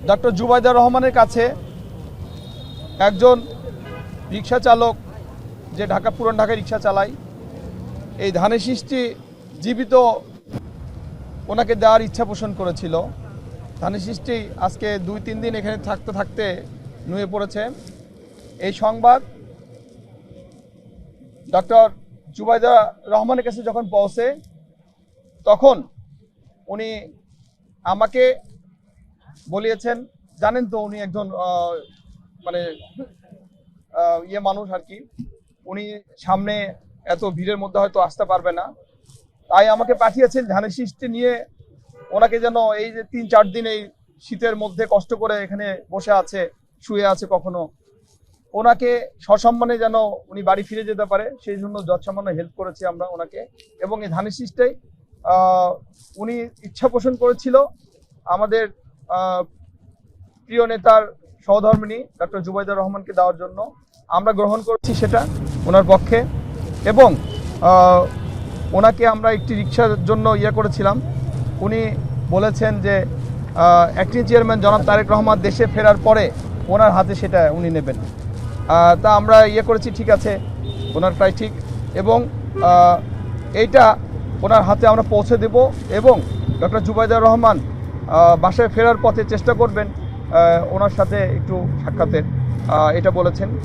Doctor Zubaidur রহমানের কাছে একজন রিক্সা চালক, যে পুরান ঢাকায় রিক্সা চালায়, এই ধানের শীষটি জীবিত ওনাকে দেওয়ার ইচ্ছা পোষণ করেছিল। ধানের শীষটি আজকে 2-3 দিন এখানে থাকতে থাকতে নুয়ে পড়েছে। এই সংবাদ ডক্টর জুবাইদুর রহমানের কাছে যখন পৌঁছে, তখন উনি আমাকে বলিয়েছেন, জানেন তো উনি একজন মানে মানুষ আর কি, উনি সামনে এত ভিড়ের মধ্যে হয়তো আসতে পারবে না, তাই আমাকে পাঠিয়েছেন ধানের শীষটি নিয়ে ওনাকে যেন এই যে 3-4 দিন এই শীতের মধ্যে কষ্ট করে এখানে বসে আছে, শুয়ে আছে, কখনো ওনাকে সসম্মানে যেন উনি বাড়ি ফিরে যেতে পারে, সেই জন্য যৎসামান্য হেল্প করেছি আমরা ওনাকে। এবং এই ধানের শীষটাই উনি ইচ্ছা পোষণ করেছিল আমাদের প্রিয় নেতার সহধর্মিণী ডক্টর জুবাইদুর রহমানকে দেওয়ার জন্য। আমরা গ্রহণ করছি সেটা ওনার পক্ষে, এবং ওনাকে আমরা একটি রিক্সার জন্য করেছিলাম। উনি বলেছেন যে অ্যাক্টিং চেয়ারম্যান জনাব তারেক রহমান দেশে ফেরার পরে ওনার হাতে সেটা উনি নেবেন। তা আমরা করেছি, ঠিক আছে, ওনার প্রায় ঠিক, এবং এইটা ওনার হাতে আমরা পৌঁছে দেব। এবং ডক্টর জুবাইদুর রহমান বাসায় ফেরার পথে চেষ্টা করবেন ওনার সাথে একটু সাক্ষাতের, এটা বলেছেন।